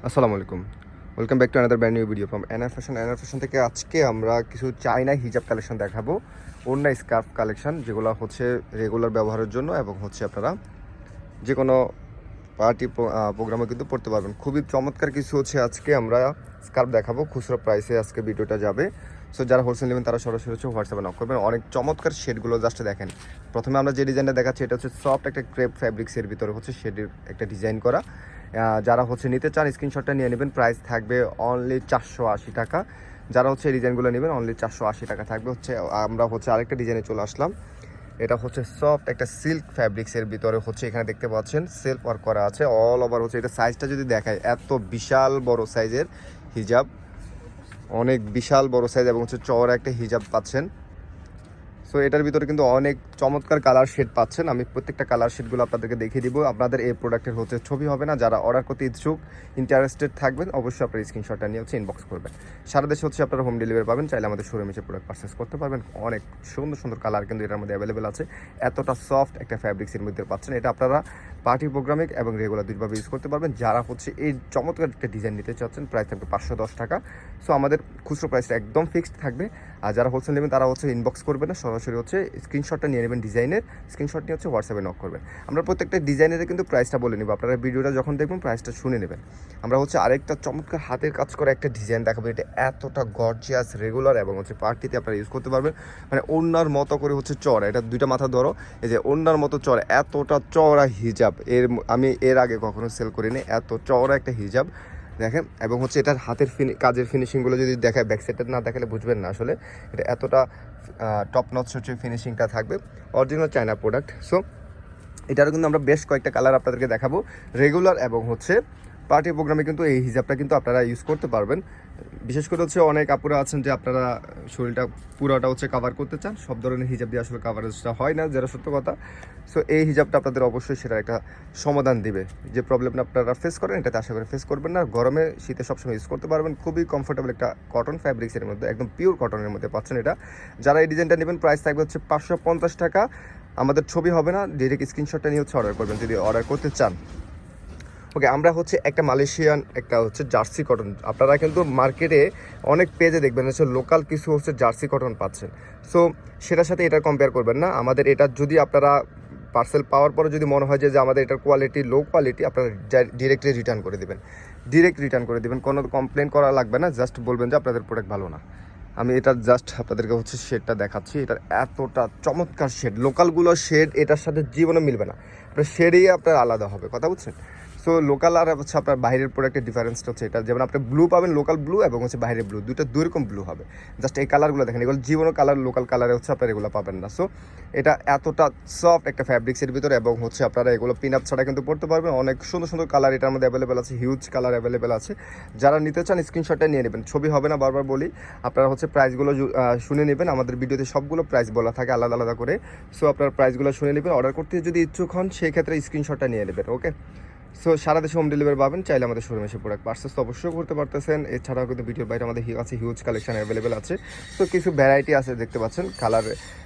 আসসালামু আলাইকুম। Welcome back to another brand new video from NR fashion. NR fashion থেকে আজকে আমরা কিছু চাইনা হিজাব কালেকশন দেখাবো, ওড়না স্কার্ফ কালেকশন, যেগুলো হচ্ছে রেগুলার ব্যবহারের জন্য এবং হচ্ছে আপনারা যে কোনো পার্টি প্রোগ্রামে কিন্তু পড়তে পারবেন। খুবই চমৎকার কিছু হচ্ছে আজকে আমরা স্কার্ফ দেখাবো, খুচরো প্রাইসে আজকে ভিডিওটা যাবে। সো যারা হোলসেল নেবেন তারা সরাসরি হচ্ছে হোয়াটসঅ্যাপে নক করবেন। অনেক চমৎকার শেডগুলো জাস্ট দেখেন। প্রথমে আমরা যে ডিজাইনটা দেখাচ্ছি এটা হচ্ছে সফট একটা ক্রেপ ফ্যাব্রিক্সের ভিতরে হচ্ছে শেডের একটা ডিজাইন করা। যারা হচ্ছে নিতে চান স্ক্রিনশটটা নিয়ে নেবেন। প্রাইস থাকবে অনলি 480 টাকা। যারা হচ্ছে এই ডিজাইনগুলো নেবেন অনলি 480 টাকা থাকবে। হচ্ছে আমরা হচ্ছে আরেকটা ডিজাইনে চলে আসলাম। এটা হচ্ছে সফট একটা সিল্ক ফ্যাব্রিক্সের ভিতরে হচ্ছে এখানে দেখতে পাচ্ছেন সেলফ ওয়ার্ক করা আছে অল ওভার। হচ্ছে এটা সাইজটা যদি দেখায় এত বিশাল বড় সাইজের হিজাব, অনেক বিশাল বড় সাইজ এবং হচ্ছে চওড়া একটা হিজাব পাচ্ছেন। সো এটার ভিতরে কিন্তু অনেক চমৎকার কালার শেড পাচ্ছেন। আমি প্রত্যেকটা কালার শেডগুলো আপনাদেরকে দেখিয়ে দিব। আপনাদের এই প্রোডাক্টের হচ্ছে ছবি হবে না, যারা অর্ডার করতে ইচ্ছুক ইন্টারেস্টেড থাকবেন অবশ্যই আপনার স্ক্রিনশটটা নিয়ে হচ্ছে ইনবক্স করবেন। সারা দেশে হচ্ছে আপনারা হোম ডেলিভারি পাবেন। চাইলে আমাদের শোরুমে এসে প্রোডাক্ট পারচেস করতে পারবেন। অনেক সুন্দর সুন্দর কালার কিন্তু এটার মধ্যে অ্যাভেলেবেল আছে। এতটা সফট একটা ফ্যাব্রিক্সের মধ্যে পাচ্ছেন। এটা আপনারা পার্টি প্রোগ্রামে এবং রেগুলার দুইভাবে ইউজ করতে পারবেন। যারা হচ্ছে এই চমৎকার একটা ডিজাইন নিতে চাচ্ছেন প্রাইস থাকবে 510 টাকা। সো আমাদের খুচরো প্রাইসটা একদম ফিক্সড থাকবে। আর যারা হোলসেল নেবেন তারা হচ্ছে ইনবক্স করবেন না, সরাসরি হচ্ছে স্ক্রিনশটটা নিয়ে নেবেন ডিজাইনের। স্ক্রিনশট নিয়ে হচ্ছে হোয়াটসঅ্যাপে নক করবেন। আমরা প্রত্যেকটা ডিজাইনের কিন্তু প্রাইসটা বলে নেব। আপনারা ভিডিওটা যখন দেখবেন প্রাইসটা শুনে নেবেন। আমরা হচ্ছে আরেকটা চমৎকার হাতের কাজ করা একটা ডিজাইন দেখাবো। এটা এতটা গর্জিয়াস, রেগুলার এবং হচ্ছে পার্টিতে আপনারা ইউজ করতে পারবেন। মানে ওড়নার মতো করে হচ্ছে চড়া, এটা দুইটা মাথা ধরো, এই যে ওড়নার মতো চড়া, এতটা চড়া হিজাব আমি এর আগে কখনো সেল করিনি। এত চড়া একটা হিজাব দেখেন। এবং হচ্ছে এটার হাতের কাজের ফিনিশিংগুলো যদি দেখায়, ব্যাক সাইডটা না দেখালে বুঝবেন না আসলে এটা এতটা টপ নচ হচ্ছে ফিনিশিংটা থাকবে। Original China product. সো এটারও কিন্তু আমরা বেশ কয়েকটা কালার আপনাদেরকে দেখাবো। রেগুলার এবং হচ্ছে পার্টি প্রোগ্রামে কিন্তু এই হিজাবটা কিন্তু আপনারা ইউজ করতে পারবেন। বিশেষ করে হচ্ছে অনেক আপুরা আছেন যে আপনারা শরীরটা পুরোটা হচ্ছে কাভার করতে চান। সব ধরনের হিজাব দিয়ে আসলে কাভারেজটা হয় না, যেটা সত্য কথা। সো এই হিজাবটা আপনাদের অবশ্যই সেটার একটা সমাধান দিবে। যে প্রবলেমটা আপনারা ফেস করেন এটাতে আশা করে ফেস করবেন না। গরমে শীতে সবসময় ইউজ করতে পারবেন। খুবই কমফোর্টেবল একটা কটন ফ্যাব্রিক্সের মধ্যে, একদম পিওর কটনের মধ্যে পাচ্ছেন এটা। যারা এই ডিজাইনটা নেবেন প্রাইস থাকবে হচ্ছে 550 টাকা। আমাদের ছবি হবে না, ডিরেক্ট স্ক্রিনশটটা নিয়ে হচ্ছে অর্ডার করবেন যদি অর্ডার করতে চান। ওকে, আমরা হচ্ছে একটা মালয়েশিয়ান একটা হচ্ছে জার্সি কটন, আপনারা কিন্তু মার্কেটে অনেক পেজে দেখবেন হচ্ছে লোকাল কিছু হচ্ছে জার্সি কটন পাচ্ছেন। সো সেটার সাথে এটা কম্পেয়ার করবেন না। আমাদের এটা যদি আপনারা পার্সেল পাওয়ার পরে যদি মনে হয় যে আমাদের এটার কোয়ালিটি লো কোয়ালিটি, আপনারা ডিরেক্টলি রিটার্ন করে দেবেন। ডিরেক্ট রিটার্ন করে দেবেন, কোনো কমপ্লেন করা লাগবে না। জাস্ট বলবেন যে আপনাদের প্রোডাক্ট ভালো না। আমি এটা জাস্ট আপনাদেরকে হচ্ছে শেডটা দেখাচ্ছি। এটার এতটা চমৎকার শেড, লোকালগুলো শেড এটার সাথে জীবনে মিলবে না। আপনার শেডই আপনার আলাদা হবে, কথা বুঝছেন? সো লোকাল আর হচ্ছে আপনার বাইরের প্রোডাক্টের ডিফারেন্সটা হচ্ছে এটা, যেমন আপনি ব্লু পাবেন, লোকাল ব্লু এবং হচ্ছে বাইরের ব্লু, দুইটা দুই রকম ব্লু হবে। জাস্ট এই কালারগুলো দেখেন, এগুলো জীবনও কালার, লোকাল কালারে হচ্ছে আপনার এগুলো পাবেন না। সো এটা এতটা সফট একটা ফ্যাব্রিক্সের ভিতরে এবং হচ্ছে আপনারা এগুলো পিন আপ ছাড়া কিন্তু পড়তে পারবেন। অনেক সুন্দর সুন্দর কালার এটার মধ্যে অ্যাভেলেবেল আছে, হিউজ কালার অ্যাভেলেবেল আছে। যারা নিতে চান স্ক্রিনশটটা নিয়ে নেবেন, ছবি হবে না, বারবার বলি। আপনারা হচ্ছে প্রাইসগুলো শুনে নেবেন। আমাদের ভিডিওতে সবগুলো প্রাইস বলা থাকে আলাদা আলাদা করে। সো আপনার প্রাইসগুলো শুনে নেবেন। অর্ডার করতে যদি ইচ্ছুক হন সেই ক্ষেত্রে স্ক্রিনশটটা নিয়ে নেবেন। ওকে, সো সারা দেশে হোম ডেলিভারি পাবেন। চাইলে আমাদের শোরুমে এসে প্রোডাক্ট পারচেস তো অবশ্যই করতে পারতেছেন। এছাড়াও কিন্তু ভিডিওর বাইরে আমাদের আছে হিউজ কালেকশন অ্যাভেলেবেল আছে। তো কিছু ভ্যারাইটি আছে দেখতে পাচ্ছেন কালার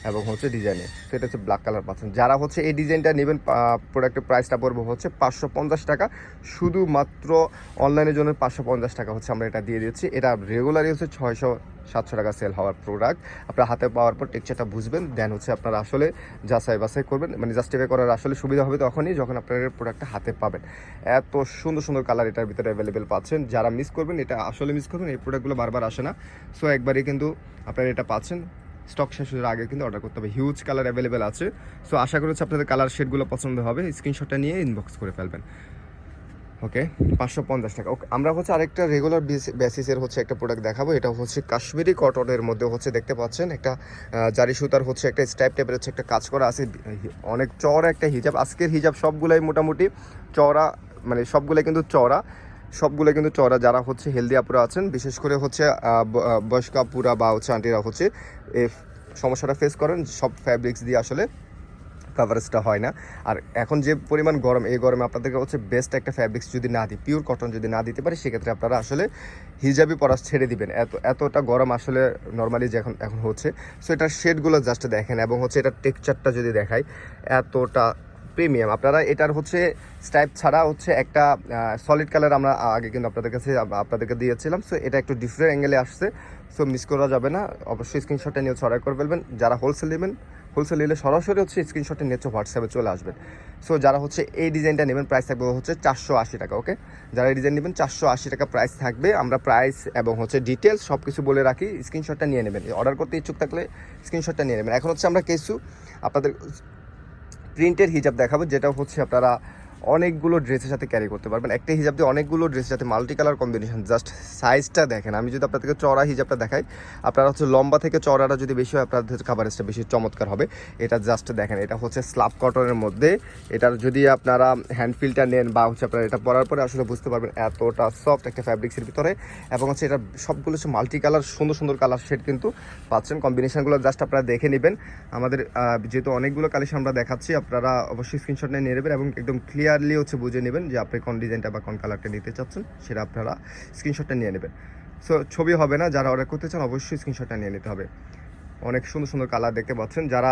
এবং হচ্ছে ডিজাইনে। তো এটা হচ্ছে ব্ল্যাক কালার পাচ্ছেন। যারা হচ্ছে এই ডিজাইনটা নেবেন প্রোডাক্টের প্রাইসটা পড়বে হচ্ছে 550 টাকা। শুধুমাত্র অনলাইনের জন্য 550 টাকা হচ্ছে আমরা এটা দিয়ে দিচ্ছি। এটা রেগুলারই হচ্ছে 600-700 টাকা সেল হওয়ার প্রোডাক্ট। আপনার হাতে পাওয়ার পর টেক্সচারটা বুঝবেন, দেন হচ্ছে আপনারা আসলে যাচাই বাছাই করবেন। মানে জাস্টিফাই করার আসলে সুবিধা হবে তখনই যখন আপনার প্রোডাক্টটা হাতে পাবেন। এত সুন্দর সুন্দর কালার এটার ভিতরে অ্যাভেলেবেল পাচ্ছেন। যারা মিস করবেন, এটা আসলে মিস করবেন, এই প্রোডাক্টগুলো বারবার আসে না। সো একবারই কিন্তু আপনারা এটা পাচ্ছেন। স্টক শেষ হওয়ার আগে কিন্তু অর্ডার করতে হবে। হিউজ কালার অ্যাভেলেবেল আছে। সো আশা করি হচ্ছে আপনাদের কালার শেডগুলো পছন্দ হবে। স্ক্রিনশটটা নিয়ে ইনবক্স করে ফেলবেন। ওকে, 550 টাকা। ওকে, আমরা হচ্ছে আরেকটা রেগুলার বেসিসের হচ্ছে একটা প্রোডাক্ট দেখাবো। এটা হচ্ছে কাশ্মীরি কটনের মধ্যে হচ্ছে দেখতে পাচ্ছেন একটা জারি সুতার হচ্ছে একটা স্টাইপ টাইপের হচ্ছে একটা কাজ করা আছে। অনেক চওড়া একটা হিজাব। আজকের হিজাব সবগুলাই মোটামুটি চওড়া, মানে সবগুলাই কিন্তু চওড়া, সবগুলো কিন্তু চওড়া। যারা হচ্ছে হেলদি আপুরা আছেন, বিশেষ করে হচ্ছে বয়স্ক আপুরা বা হচ্ছে আন্টিরা হচ্ছে এই সমস্যাটা ফেস করেন, সব ফ্যাব্রিক্স দিয়ে আসলে কাভারেজটা হয় না। আর এখন যে পরিমাণ গরম, এই গরমে আপনাদেরকে হচ্ছে বেস্ট একটা ফ্যাব্রিক্স যদি না দিই, পিওর কটন যদি না দিতে পারি, সেক্ষেত্রে আপনারা আসলে হিজাবি পরা ছেড়ে দিবেন। এতটা গরম আসলে নর্মালি যে এখন হচ্ছে। সো এটার শেডগুলো জাস্ট দেখেন এবং হচ্ছে এটার টেক্সচারটা যদি দেখাই, এতটা প্রিমিয়াম। আপনারা এটার হচ্ছে স্ট্রাইপ ছাড়া হচ্ছে একটা সলিড কালার আমরা আগে কিন্তু আপনাদেরকে দিয়েছিলাম। সো এটা একটু ডিফারেন্ট অ্যাঙ্গেলে আসছে, সো মিস করা যাবে না। অবশ্যই স্ক্রিনশটটা নিয়ে অর্ডার করে ফেলবেন। যারা হোলসেল নেবেন, হোলসেল নিলে সরাসরি হচ্ছে স্ক্রিনশটটা নিয়ে হোয়াটসঅ্যাপে চলে আসবেন। সো যারা হচ্ছে এই ডিজাইনটা নেবেন প্রাইস থাকবে হচ্ছে 480 টাকা। ওকে, যারা এই ডিজাইন নেবেন 480 টাকা প্রাইস থাকবে। আমরা প্রাইস এবং হচ্ছে ডিটেলস সব কিছু বলে রাখি, স্ক্রিনশটটা নিয়ে নেবেন। অর্ডার করতে ইচ্ছুক থাকলে স্ক্রিনশটটা নিয়ে নেবেন। এখন হচ্ছে আমরা কিছু আপনাদের প্রিন্টের হিজাব দেখাবো, যেটা হচ্ছে আপনারা অনেকগুলো ড্রেসের সাথে ক্যারি করতে পারবেন। একটা হিজাব দিয়ে অনেকগুলো ড্রেসের সাথে মাল্টি কালার কম্বিনেশন। জাস্ট সাইজটা দেখেন। আমি যদি আপনাদেরকে চড়া হিজাবটা দেখাই, আপনারা হচ্ছে লম্বা থেকে চড়াটা যদি বেশি হয় আপনাদের কাভারেজটা বেশি চমৎকার হবে। এটা জাস্ট দেখেন, এটা হচ্ছে স্লাব কটনের মধ্যে। এটার যদি আপনারা হ্যান্ডফিলটা নেন বা হচ্ছে আপনারা এটা পরার পরে আসলে বুঝতে পারবেন এতটা সফট একটা ফ্যাব্রিক্সের ভিতরে। এবং হচ্ছে এটা সবগুলো হচ্ছে মাল্টি কালার, সুন্দর সুন্দর কালার শেড কিন্তু পাচ্ছেন। কম্বিনেশনগুলো জাস্ট আপনারা দেখে নেবেন। আমাদের যেহেতু অনেকগুলো কালেকশন আমরা দেখাচ্ছি, আপনারা অবশ্যই স্ক্রিনশট নিয়ে নেবেন এবং একদম ক্লিয়ারলি হচ্ছে বুঝে নেবেন যে আপনি কোন ডিজাইনটা বা কোন কালারটা নিতে চাচ্ছেন, সেটা আপনারা স্ক্রিনশটটা নিয়ে নেবেন। সো ছবি হবে না, যারা অর্ডার করতে চান অবশ্যই স্ক্রিনশটটা নিয়ে নিতে হবে। অনেক সুন্দর সুন্দর কালার দেখতে পাচ্ছেন। যারা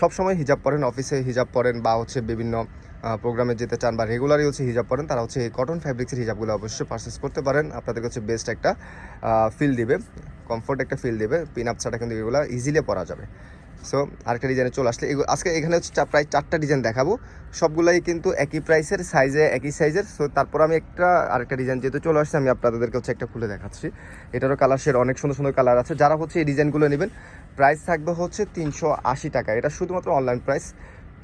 সবসময় হিজাব পরেন, অফিসে হিজাব পরেন বা হচ্ছে বিভিন্ন প্রোগ্রামে যেতে চান বা রেগুলারই হচ্ছে হিজাব পরেন, তারা হচ্ছে এই কটন ফ্যাব্রিক্সের হিজাবগুলো অবশ্যই পারচেস করতে পারেন। আপনাদের হচ্ছে বেস্ট একটা ফিল দিবে, কমফোর্ট একটা ফিল দেবে। পিন আপ ছাড়া কিন্তু এগুলো ইজিলি পরা যাবে। সো আরেকটা ডিজাইনে চলে আসলে আজকে এখানে হচ্ছে প্রায় 4টা ডিজাইন দেখাবো। সবগুলাই কিন্তু একই প্রাইসের, সাইজে একই সাইজের। সো তারপর আমি আরেকটা ডিজাইন যেহেতু চলে আসছে, আমি আপনাদেরকে হচ্ছে একটা খুলে দেখাচ্ছি। এটারও কালার শেড অনেক সুন্দর সুন্দর কালার আছে। যারা হচ্ছে এই ডিজাইনগুলো নেবেন প্রাইস থাকবে হচ্ছে 380 টাকা। এটা শুধুমাত্র অনলাইন প্রাইস।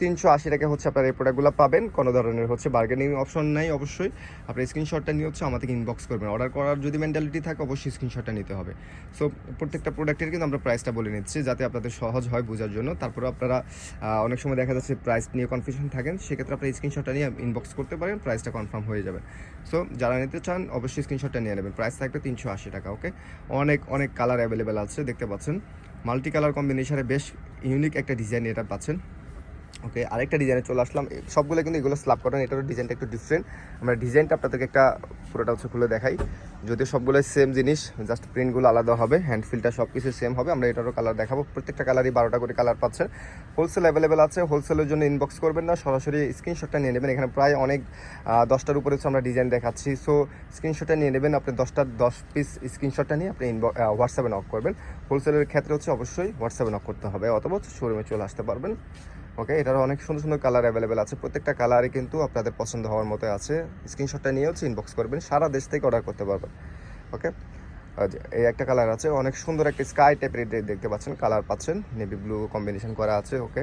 380 টাকা হচ্ছে আপনার এই প্রোডাক্টগুলো পাবেন। কোনো ধরনের হচ্ছে বার্গেনিং অপশন নাই। অবশ্যই আপনার স্ক্রিনশটটা নিয়ে হচ্ছে আমাদেরকে ইনবক্স করবেন। অর্ডার করার যদি মেন্টালিটি থাকে অবশ্যই স্ক্রিনশটটা নিতে হবে। সো প্রত্যেকটা প্রোডাক্টের কিন্তু আমরা প্রাইসটা বলে নিচ্ছি যাতে আপনাদের সহজ হয় বোঝার জন্য। তারপরে আপনারা অনেক সময় দেখা যাচ্ছে প্রাইস নিয়ে কনফিউশন থাকেন, সেক্ষেত্রে আপনার স্ক্রিনশটটা নিয়ে ইনবক্স করতে পারেন, প্রাইসটা কনফার্ম হয়ে যাবে। সো যারা নিতে চান অবশ্যই স্ক্রিনশটটা নিয়ে নেবেন। প্রাইস থাকবে 380 টাকা। ওকে, অনেক অনেক কালার অ্যাভেলেবেল আছে, দেখতে পাচ্ছেন। মাল্টি কালার কম্বিনেশনে বেশ ইউনিক একটা ডিজাইন এটা পাচ্ছেন। ওকে, আরেকটা ডিজাইনে চলে আসলাম। সবগুলো কিন্তু এগুলো স্ল্যাব কটন, এটারও ডিজাইনটা একটু ডিফারেন্ট। আমরা ডিজাইনটা আপনাদেরকে একটা পুরোটা হচ্ছে খুলে দেখাই। যদিও সবগুলোই সেম জিনিস, জাস্ট প্রিন্টগুলো আলাদা হবে, হ্যান্ডফিলটা সব কিছু সেম হবে। আমরা এটারও কালার দেখাবো। প্রত্যেকটা কালারই 12টা করে কালার পাচ্ছেন। হোলসেল অ্যাভেলেবেল আছে, হোলসেলের জন্য ইনবক্স করবেন না, সরাসরি স্ক্রিনশটটা নিয়ে নেবেন। এখানে প্রায় অনেক 10টার উপরে হচ্ছে আমরা ডিজাইন দেখাচ্ছি। সো স্ক্রিনশটটা নিয়ে নেবেন। আপনি 10 পিস স্ক্রিনশটটা নিয়ে আপনি হোয়াটসঅ্যাপে নক করবেন। হোলসেলের ক্ষেত্রে হচ্ছে অবশ্যই হোয়াটসঅ্যাপে নক করতে হবে, অথবা শোরুমে চলে আসতে পারবেন। ওকে, এটার অনেক সুন্দর সুন্দর কালার অ্যাভেলেবেল আছে। প্রত্যেকটা কালারই কিন্তু আপনাদের পছন্দ হওয়ার মতো আছে। স্ক্রিনশটটা নিয়ে হচ্ছে ইনবক্স করবেন, সারা দেশ থেকে অর্ডার করতে পারবেন। ওকে, এই একটা কালার আছে, অনেক সুন্দর একটা স্কাই টাইপের দেখতে পাচ্ছেন, কালার পাচ্ছেন, নেভি ব্লু কম্বিনেশন করা আছে। ওকে,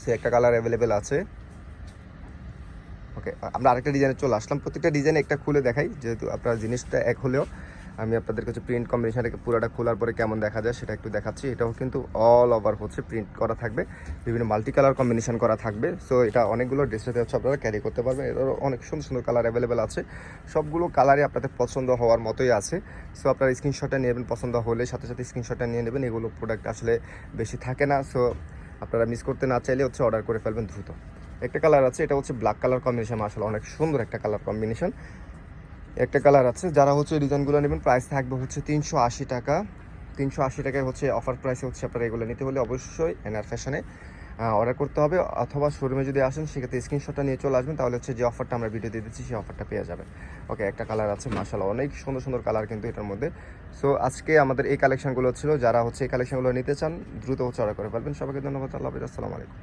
সে একটা কালার অ্যাভেলেবেল আছে। ওকে, আমরা আরেকটা ডিজাইনে চলে আসলাম। প্রত্যেকটা ডিজাইন একটা খুলে দেখাই, যেহেতু আপনার জিনিসটা এক হলেও আমি আপনাদের কাছে প্রিন্ট কম্বিনেশনটাকে পুরোটা খোলার পরে কেমন দেখা যায় সেটা একটু দেখাচ্ছি। এটাও কিন্তু অল ওভার হচ্ছে প্রিন্ট করা থাকবে, বিভিন্ন মাল্টি কালার কম্বিনেশন করা থাকবে। সো এটা অনেকগুলো ড্রেসের হচ্ছে আপনারা ক্যারি করতে পারবেন। এটারও অনেক সুন্দর সুন্দর কালার অ্যাভেলেবেল আছে। সবগুলো কালারই আপনাদের পছন্দ হওয়ার মতোই আছে। সো আপনারা স্ক্রিনশটটা নিয়ে নেবেন, পছন্দ হলে সাথে সাথে স্ক্রিনশটটা নিয়ে নেবেন। এগুলো প্রোডাক্ট আসলে বেশি থাকে না, সো আপনারা মিস করতে না চাইলে হচ্ছে অর্ডার করে ফেলবেন দ্রুত। একটা কালার আছে, এটা হচ্ছে ব্ল্যাক কালার কম্বিনেশন, আসলে অনেক সুন্দর একটা কালার কম্বিনেশন। একটা কালার আছে, যারা হচ্ছে ডিজাইনগুলো নেবেন প্রাইস থাকবে হচ্ছে 380 টাকা। 380 টাকায় হচ্ছে অফার প্রাইসে হচ্ছে আপনারা এগুলো নিতে হলে অবশ্যই এনআর ফ্যাশনে অর্ডার করতে হবে, অথবা শোরুমে যদি আসেন সেক্ষেত্রে স্ক্রিনশটটা নিয়ে চলে আসবেন, তাহলে হচ্ছে যে অফারটা আমরা ভিডিও দিয়ে দিচ্ছি সেই অফারটা পেয়ে যাবেন। ওকে, একটা কালার আছে, মাশাআল্লাহ অনেক সুন্দর সুন্দর কালার কিন্তু এটার মধ্যে। সো আজকে আমাদের এই কালেকশনগুলো ছিল, যারা হচ্ছে এই কালেকশনগুলো নিতে চান দ্রুত হচ্ছে অর্ডার করে ফেলবেন। সবাইকে ধন্যবাদ, আল্লাহ হাফেজ, আসসালামু আলাইকুম।